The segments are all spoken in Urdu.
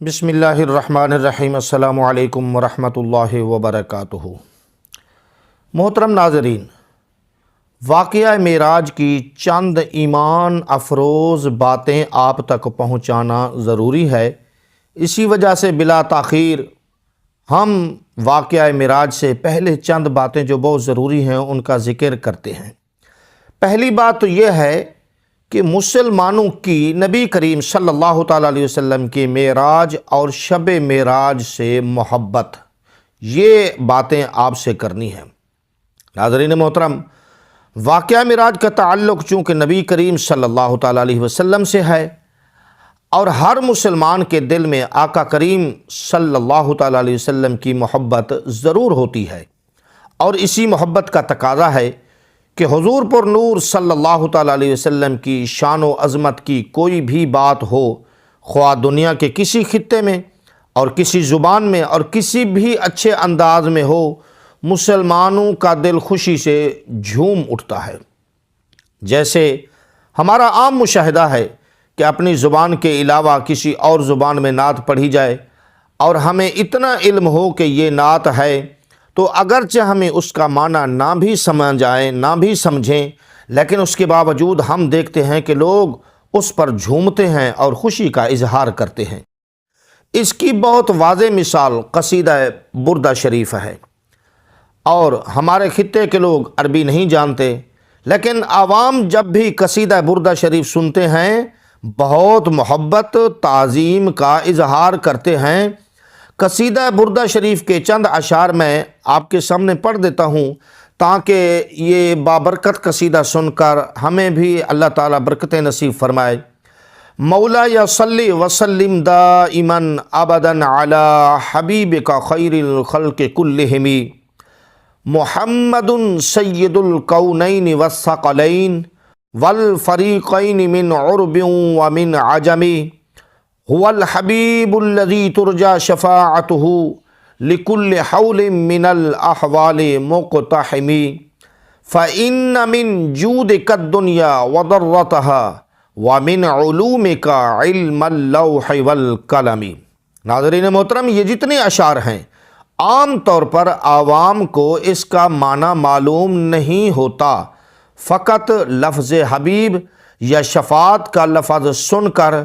بسم اللہ الرحمن الرحیم۔ السلام علیکم ورحمۃ اللہ وبرکاتہ۔ محترم ناظرین، واقعہ معراج کی چند ایمان افروز باتیں آپ تک پہنچانا ضروری ہے۔ اسی وجہ سے بلا تاخیر ہم واقعہ معراج سے پہلے چند باتیں جو بہت ضروری ہیں ان کا ذکر کرتے ہیں۔ پہلی بات تو یہ ہے کہ مسلمانوں کی نبی کریم صلی اللہ تعالیٰ علیہ وسلم کی معراج اور شب معراج سے محبت، یہ باتیں آپ سے کرنی ہیں۔ ناظرین محترم، واقعہ معراج کا تعلق چونکہ نبی کریم صلی اللہ تعالیٰ علیہ وسلم سے ہے اور ہر مسلمان کے دل میں آقا کریم صلی اللہ تعالیٰ علیہ وسلم کی محبت ضرور ہوتی ہے، اور اسی محبت کا تقاضا ہے کہ حضور پر نور صلی اللہ تعالیٰ علیہ وسلم کی شان و عظمت کی کوئی بھی بات ہو، خواہ دنیا کے کسی خطے میں اور کسی زبان میں اور کسی بھی اچھے انداز میں ہو، مسلمانوں کا دل خوشی سے جھوم اٹھتا ہے۔ جیسے ہمارا عام مشاہدہ ہے کہ اپنی زبان کے علاوہ کسی اور زبان میں نعت پڑھی جائے اور ہمیں اتنا علم ہو کہ یہ نعت ہے، تو اگرچہ ہمیں اس کا معنی نہ بھی سمجھ آئے نہ بھی سمجھیں، لیکن اس کے باوجود ہم دیکھتے ہیں کہ لوگ اس پر جھومتے ہیں اور خوشی کا اظہار کرتے ہیں۔ اس کی بہت واضح مثال قصیدہ بردہ شریف ہے، اور ہمارے خطے کے لوگ عربی نہیں جانتے، لیکن عوام جب بھی قصیدہ بردہ شریف سنتے ہیں بہت محبت تعظیم کا اظہار کرتے ہیں۔ قصیدہ بردہ شریف کے چند اشعار میں آپ کے سامنے پڑھ دیتا ہوں تاکہ یہ بابرکت قصیدہ سن کر ہمیں بھی اللہ تعالیٰ برکت نصیب فرمائے۔ مولا یا صلی وسلم دائما ابدا علی حبیبک خیر الخلق کلہم محمد سید الکونین والثقلین والفریقین من عرب ومن عجم هو الحبیب الذی ترجى شفاعته لكل حول من الاحوال مقتحم فإن من جودك الدنيا وضرتها ومن علومك علم اللوح والقلم۔ ناظرین محترم، یہ جتنے اشعار ہیں عام طور پر عوام کو اس کا معنی معلوم نہیں ہوتا، فقط لفظ حبیب یا شفاعت کا لفظ سن کر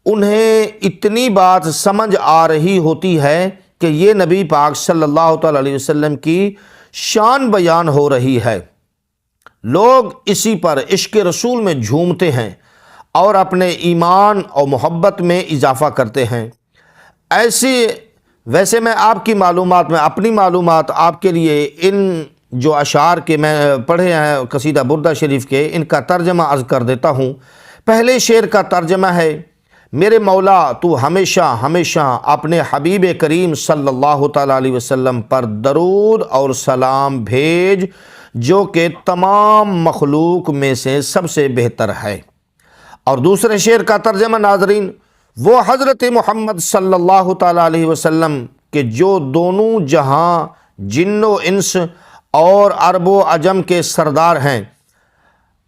انہیں اتنی بات سمجھ آ رہی ہوتی ہے کہ یہ نبی پاک صلی اللہ تعالیٰ علیہ وسلم کی شان بیان ہو رہی ہے۔ لوگ اسی پر عشق رسول میں جھومتے ہیں اور اپنے ایمان اور محبت میں اضافہ کرتے ہیں۔ ویسے میں آپ کی معلومات میں اپنی معلومات آپ کے لیے ان جو اشعار کے میں پڑھے ہیں قصیدہ بردہ شریف کے، ان کا ترجمہ عرض کر دیتا ہوں۔ پہلے شعر کا ترجمہ ہے: میرے مولا تو ہمیشہ ہمیشہ اپنے حبیب کریم صلی اللہ تعالیٰ علیہ وسلم پر درود اور سلام بھیج، جو کہ تمام مخلوق میں سے سب سے بہتر ہے۔ اور دوسرے شعر کا ترجمہ ناظرین، وہ حضرت محمد صلی اللہ تعالیٰ علیہ وسلم کہ جو دونوں جہاں جن و انس اور عرب و عجم کے سردار ہیں۔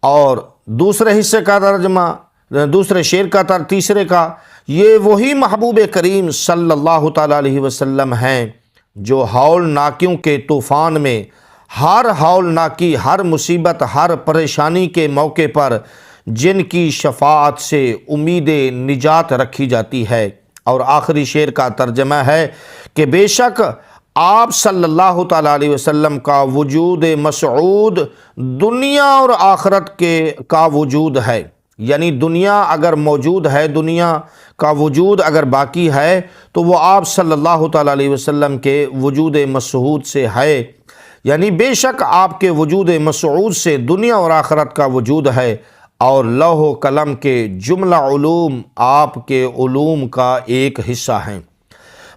اور دوسرے حصے کا ترجمہ، دوسرے شعر کا تیسرے کا، یہ وہی محبوب کریم صلی اللہ تعالیٰ علیہ وسلم ہیں جو ہولناکیوں کے طوفان میں، ہر ہولناکی، ہر مصیبت، ہر پریشانی کے موقع پر جن کی شفاعت سے امید نجات رکھی جاتی ہے۔ اور آخری شعر کا ترجمہ ہے کہ بے شک آپ صلی اللہ تعالیٰ علیہ وسلم کا وجود مسعود دنیا اور آخرت کا وجود ہے، یعنی دنیا اگر موجود ہے، دنیا کا وجود اگر باقی ہے تو وہ آپ صلی اللہ تعالیٰ علیہ وسلم کے وجود مسعود سے ہے، یعنی بے شک آپ کے وجود مسعود سے دنیا اور آخرت کا وجود ہے، اور لوح و قلم کے جملہ علوم آپ کے علوم کا ایک حصہ ہیں۔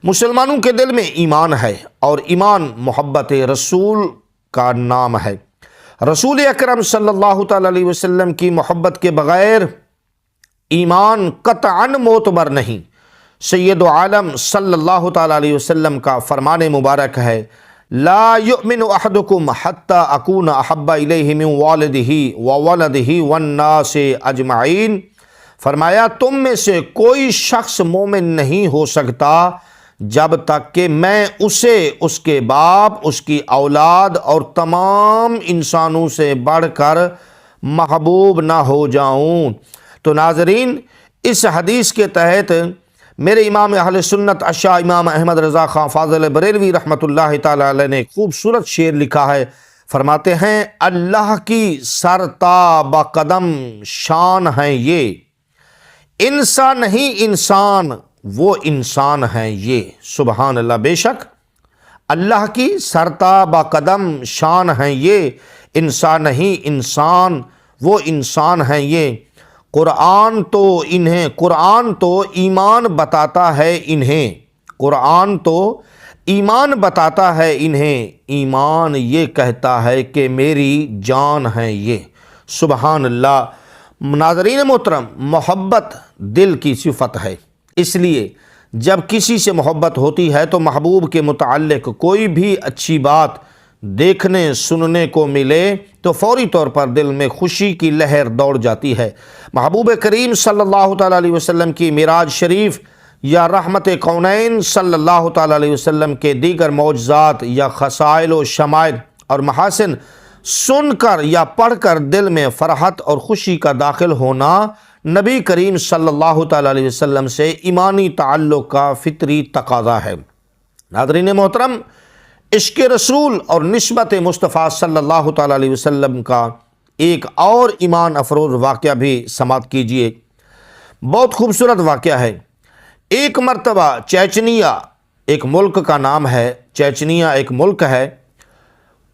مسلمانوں کے دل میں ایمان ہے، اور ایمان محبت رسول کا نام ہے۔ رسول اکرم صلی اللہ تعالیٰ علیہ وسلم کی محبت کے بغیر ایمان قطعاً معتبر نہیں۔ سید عالم صلی اللہ تعالیٰ علیہ وسلم کا فرمان مبارک ہے: لا یؤمن احدکم حتی اکون احب الیہ من والدہ وولدہ والناس اجمعین فرمایا تم میں سے کوئی شخص مومن نہیں ہو سکتا جب تک کہ میں اسے اس کے باپ، اس کی اولاد اور تمام انسانوں سے بڑھ کر محبوب نہ ہو جاؤں۔ تو ناظرین، اس حدیث کے تحت میرے امام اہل سنت اشاع امام احمد رضا خان فاضل بریلوی رحمۃ اللہ تعالی علیہ نے خوبصورت شعر لکھا ہے۔ فرماتے ہیں اللہ کی سرتا بقدم شان ہے یہ، انسان نہیں انسان وہ انسان ہے یہ۔ سبحان اللہ، بے شک اللہ کی سرتا بقدم شان ہے یہ، انسان نہیں انسان وہ انسان ہے یہ۔ قرآن تو ایمان بتاتا ہے انہیں، قرآن تو ایمان بتاتا ہے انہیں، ایمان یہ کہتا ہے کہ میری جان ہے یہ۔ سبحان اللہ۔ ناظرین محترم، محبت دل کی صفت ہے، اس لیے جب کسی سے محبت ہوتی ہے تو محبوب کے متعلق کوئی بھی اچھی بات دیکھنے سننے کو ملے تو فوری طور پر دل میں خوشی کی لہر دوڑ جاتی ہے۔ محبوب کریم صلی اللہ تعالیٰ علیہ وسلم کی معراج شریف یا رحمت کونین صلی اللہ تعالیٰ علیہ وسلم کے دیگر معجزات یا خصائل و شمائل اور محاسن سن کر یا پڑھ کر دل میں فرحت اور خوشی کا داخل ہونا نبی کریم صلی اللہ تعالیٰ علیہ وسلم سے ایمانی تعلق کا فطری تقاضا ہے۔ ناظرین محترم، عشق رسول اور نسبت مصطفیٰ صلی اللہ تعالیٰ علیہ وسلم کا ایک اور ایمان افروز واقعہ بھی سماعت کیجیے۔ بہت خوبصورت واقعہ ہے۔ ایک مرتبہ چیچنیا ایک ملک کا نام ہے، چیچنیا ایک ملک ہے،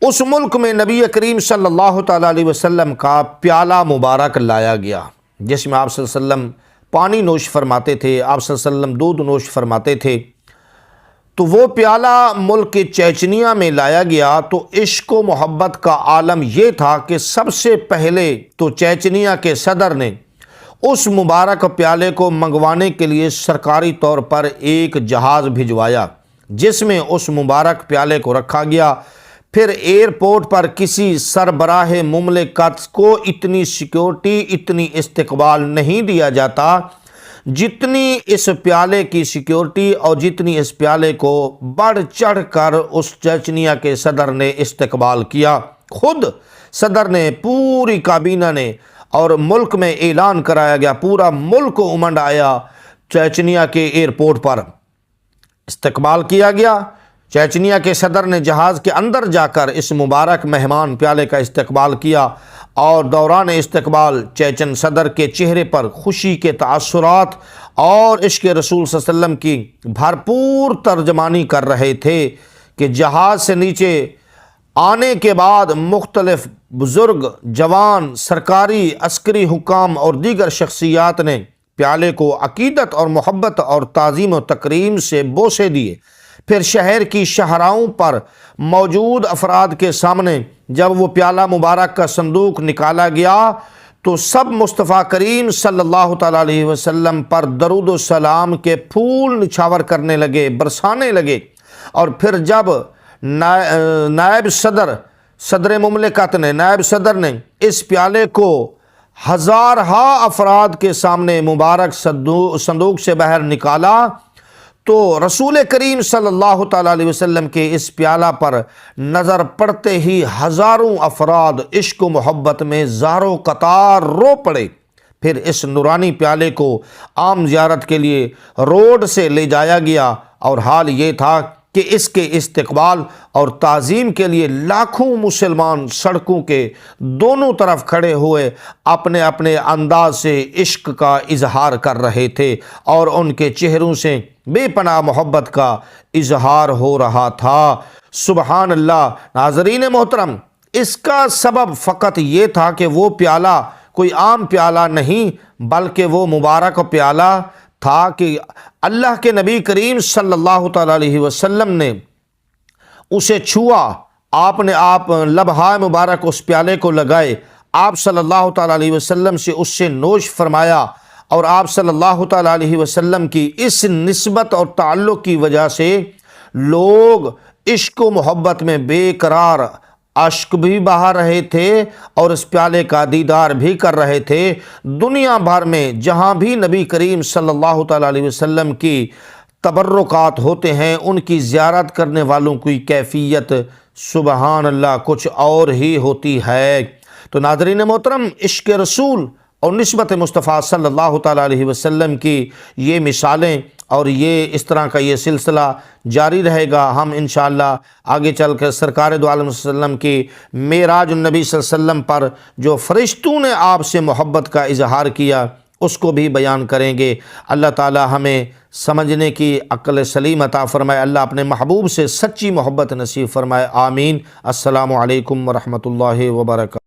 اس ملک میں نبی کریم صلی اللہ تعالیٰ علیہ وسلم کا پیالہ مبارک لایا گیا جس میں آپ صلی اللہ علیہ وسلم پانی نوش فرماتے تھے، آپ صلی اللہ علیہ وسلم دودھ نوش فرماتے تھے۔ تو وہ پیالہ ملک چیچنیا میں لایا گیا تو عشق و محبت کا عالم یہ تھا کہ سب سے پہلے تو چیچنیا کے صدر نے اس مبارک پیالے کو منگوانے کے لیے سرکاری طور پر ایک جہاز بھجوایا جس میں اس مبارک پیالے کو رکھا گیا۔ پھر ایئرپورٹ پر کسی سربراہ مملکت کو اتنی سیکیورٹی، اتنی استقبال نہیں دیا جاتا جتنی اس پیالے کی سیکیورٹی اور جتنی اس پیالے کو بڑھ چڑھ کر اس چیچنیا کے صدر نے استقبال کیا۔ خود صدر نے، پوری کابینہ نے اور ملک میں اعلان کرایا گیا، پورا ملک امنڈ آیا، چیچنیا کے ایئرپورٹ پر استقبال کیا گیا۔ چیچنیا کے صدر نے جہاز کے اندر جا کر اس مبارک مہمان پیالے کا استقبال کیا اور دوران استقبال چیچن صدر کے چہرے پر خوشی کے تاثرات اور عشق رسول صلی اللہ علیہ وسلم کی بھرپور ترجمانی کر رہے تھے کہ جہاز سے نیچے آنے کے بعد مختلف بزرگ، جوان، سرکاری، عسکری حکام اور دیگر شخصیات نے پیالے کو عقیدت اور محبت اور تعظیم و تکریم سے بوسے دیے۔ پھر شہر کی شاہراہوں پر موجود افراد کے سامنے جب وہ پیالہ مبارک کا صندوق نکالا گیا تو سب مصطفیٰ کریم صلی اللہ تعالیٰ علیہ وسلم پر درود و سلام کے پھول نچھاور کرنے لگے، برسانے لگے۔ اور پھر جب نائب صدر مملکت نے، نائب صدر نے اس پیالے کو ہزارہا افراد کے سامنے مبارک صندوق سے باہر نکالا تو رسول کریم صلی اللہ تعالیٰ علیہ وسلم کے اس پیالہ پر نظر پڑتے ہی ہزاروں افراد عشق و محبت میں زاروں قطار رو پڑے۔ پھر اس نورانی پیالے کو عام زیارت کے لیے روڈ سے لے جایا گیا اور حال یہ تھا کہ اس کے استقبال اور تعظیم کے لیے لاکھوں مسلمان سڑکوں کے دونوں طرف کھڑے ہوئے اپنے اپنے انداز سے عشق کا اظہار کر رہے تھے اور ان کے چہروں سے بے پناہ محبت کا اظہار ہو رہا تھا۔ سبحان اللہ۔ ناظرین محترم، اس کا سبب فقط یہ تھا کہ وہ پیالہ کوئی عام پیالہ نہیں بلکہ وہ مبارک پیالہ تھا کہ اللہ کے نبی کریم صلی اللہ تعالیٰ علیہ وسلم نے اسے چھوا، آپ نے لبہائے مبارک اس پیالے کو لگائے، آپ صلی اللہ تعالیٰ علیہ وسلم سے اس سے نوش فرمایا اور آپ صلی اللہ تعالیٰ علیہ وسلم کی اس نسبت اور تعلق کی وجہ سے لوگ عشق و محبت میں بے قرار اشک بھی بہا رہے تھے اور اس پیالے کا دیدار بھی کر رہے تھے۔ دنیا بھر میں جہاں بھی نبی کریم صلی اللہ تعالیٰ علیہ وسلم کی تبرکات ہوتے ہیں، ان کی زیارت کرنے والوں کی کیفیت سبحان اللہ کچھ اور ہی ہوتی ہے۔ تو ناظرین محترم، عشق رسول اور نسبت مصطفیٰ صلی اللہ تعالیٰ علیہ وسلم کی یہ مثالیں اور یہ اس طرح کا یہ سلسلہ جاری رہے گا۔ ہم انشاءاللہ آگے چل کر سرکار دو عالم صلی اللہ علیہ وسلم کی معراج النبی صلی اللہ علیہ وسلم پر جو فرشتوں نے آپ سے محبت کا اظہار کیا اس کو بھی بیان کریں گے۔ اللہ تعالی ہمیں سمجھنے کی عقل سلیم عطا فرمائے، اللہ اپنے محبوب سے سچی محبت نصیب فرمائے، آمین۔ السلام علیکم ورحمۃ اللہ وبرکاتہ۔